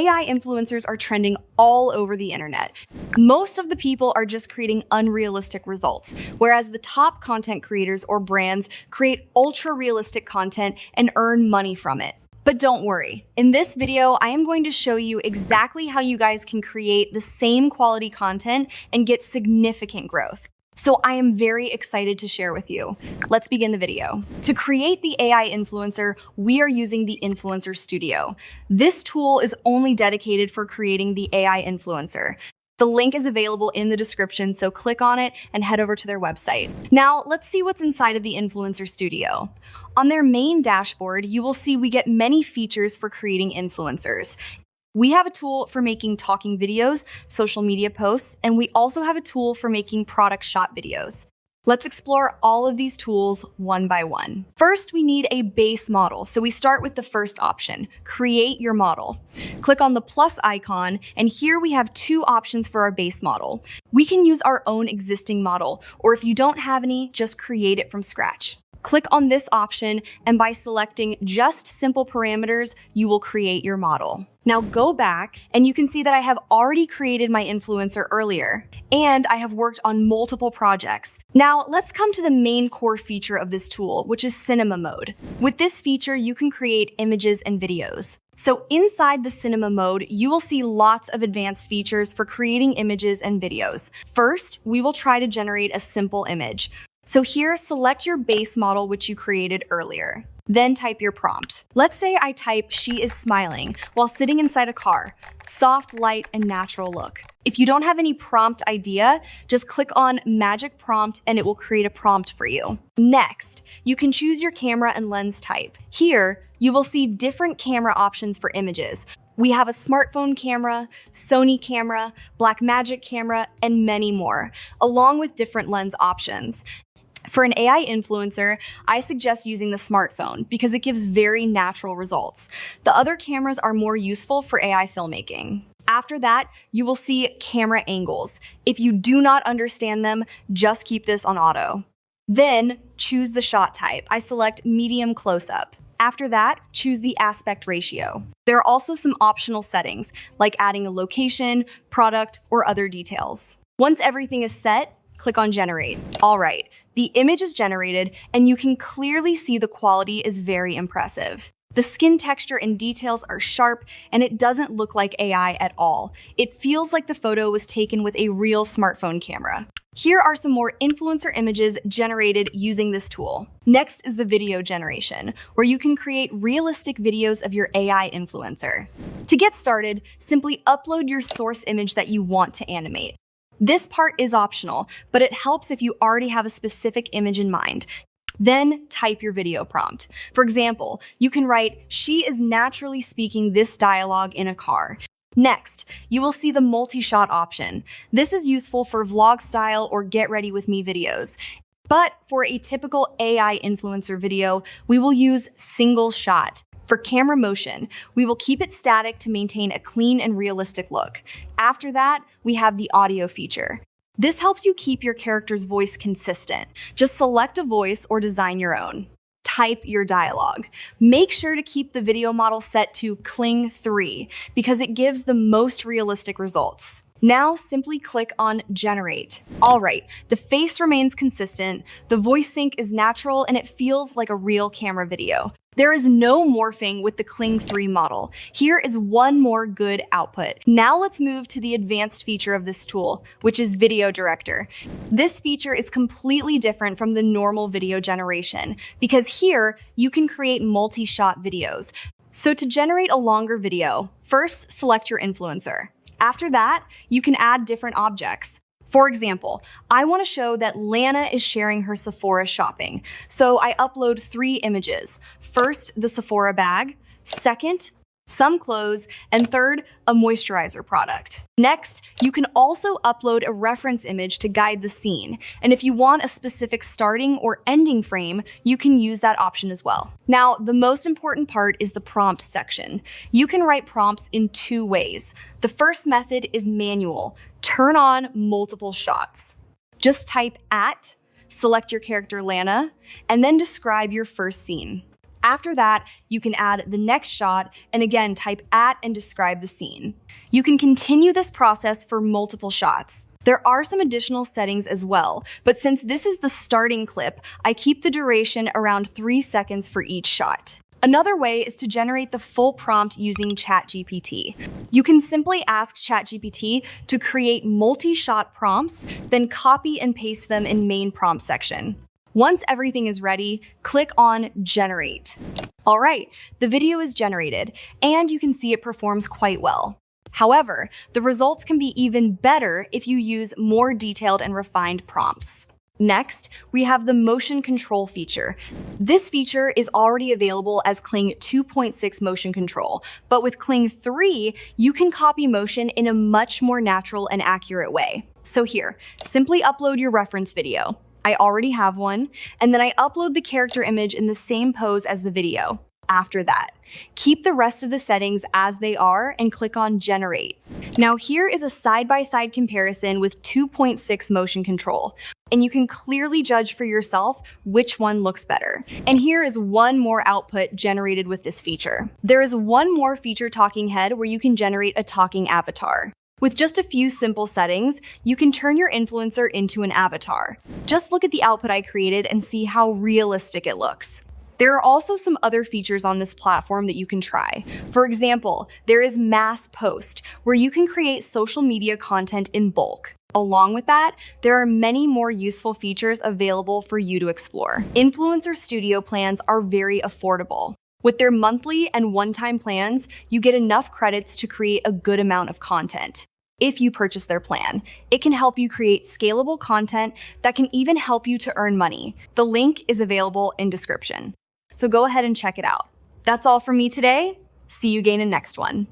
AI influencers are trending all over the internet. Most of the people are just creating unrealistic results, whereas the top content creators or brands create ultra-realistic content and earn money from it. But don't worry, in this video, I am going to show you exactly how you guys can create the same quality content and get significant growth. So I am very excited to share with you. Let's begin the video. To create the AI influencer, we are using the Influencer Studio. This tool is only dedicated for creating the AI influencer. The link is available in the description, so click on it and head over to their website. Now, let's see what's inside of the Influencer Studio. On their main dashboard, you will see we get many features for creating influencers. We have a tool for making talking videos, social media posts, and we also have a tool for making product shot videos. Let's explore all of these tools one by one. First, we need a base model, so we start with the first option, create your model. Click on the plus icon, and here we have two options for our base model. We can use our own existing model, or if you don't have any, just create it from scratch. Click on this option, and by selecting just simple parameters, you will create your model. Now go back, and you can see that I have already created my influencer earlier, and I have worked on multiple projects. Now let's come to the main core feature of this tool, which is cinema mode. With this feature, you can create images and videos. So inside the cinema mode, you will see lots of advanced features for creating images and videos. First, we will try to generate a simple image. So here, select your base model, which you created earlier. Then type your prompt. Let's say I type, "She is smiling while sitting inside a car. Soft, light, and natural look." If you don't have any prompt idea, just click on Magic Prompt and it will create a prompt for you. Next, you can choose your camera and lens type. Here, you will see different camera options for images. We have a smartphone camera, Sony camera, Blackmagic camera, and many more, along with different lens options. For an AI influencer, I suggest using the smartphone because it gives very natural results. The other cameras are more useful for AI filmmaking. After that, you will see camera angles. If you do not understand them, just keep this on auto. Then choose the shot type. I select medium close-up. After that, choose the aspect ratio. There are also some optional settings, like adding a location, product, or other details. Once everything is set, click on Generate. All right, the image is generated, and you can clearly see the quality is very impressive. The skin texture and details are sharp, and it doesn't look like AI at all. It feels like the photo was taken with a real smartphone camera. Here are some more influencer images generated using this tool. Next is the video generation, where you can create realistic videos of your AI influencer. To get started, simply upload your source image that you want to animate. This part is optional, but it helps if you already have a specific image in mind. Then type your video prompt. For example, you can write, "She is naturally speaking this dialogue in a car." Next, you will see the multi-shot option. This is useful for vlog style or get ready with me videos. But for a typical AI influencer video, we will use single shot. For camera motion, we will keep it static to maintain a clean and realistic look. After that, we have the audio feature. This helps you keep your character's voice consistent. Just select a voice or design your own. Type your dialogue. Make sure to keep the video model set to Kling 3 because it gives the most realistic results. Now simply click on Generate. All right, the face remains consistent, the voice sync is natural, and it feels like a real camera video. There is no morphing with the Kling 3 model. Here is one more good output. Now let's move to the advanced feature of this tool, which is Video Director. This feature is completely different from the normal video generation because here you can create multi-shot videos. So to generate a longer video, first select your influencer. After that, you can add different objects. For example, I want to show that Lana is sharing her Sephora shopping. So I upload 3 images. First, the Sephora bag. Second, some clothes, and third, a moisturizer product. Next, you can also upload a reference image to guide the scene. And if you want a specific starting or ending frame, you can use that option as well. Now, the most important part is the prompt section. You can write prompts in 2 ways. The first method is manual. Turn on multiple shots. Just type @ select your character Lana, and then describe your first scene. After that, you can add the next shot and again type at and describe the scene. You can continue this process for multiple shots. There are some additional settings as well, but since this is the starting clip, I keep the duration around 3 seconds for each shot. Another way is to generate the full prompt using ChatGPT. You can simply ask ChatGPT to create multi-shot prompts, then copy and paste them in main prompt section. Once everything is ready, click on Generate. All right, the video is generated, and you can see it performs quite well. However, the results can be even better if you use more detailed and refined prompts. Next, we have the motion control feature. This feature is already available as Kling 2.6 motion control, but with Kling 3, you can copy motion in a much more natural and accurate way. So here, simply upload your reference video. I already have one, and then I upload the character image in the same pose as the video. After that, keep the rest of the settings as they are and click on Generate. Now here is a side-by-side comparison with 2.6 motion control, and you can clearly judge for yourself which one looks better. And here is one more output generated with this feature. There is one more feature talking head where you can generate a talking avatar. With just a few simple settings, you can turn your influencer into an avatar. Just look at the output I created and see how realistic it looks. There are also some other features on this platform that you can try. For example, there is Mass Post, where you can create social media content in bulk. Along with that, there are many more useful features available for you to explore. Influencer Studio plans are very affordable. With their monthly and one-time plans, you get enough credits to create a good amount of content. If you purchase their plan, it can help you create scalable content that can even help you to earn money. The link is available in description. So go ahead and check it out. That's all from me today. See you again in next one.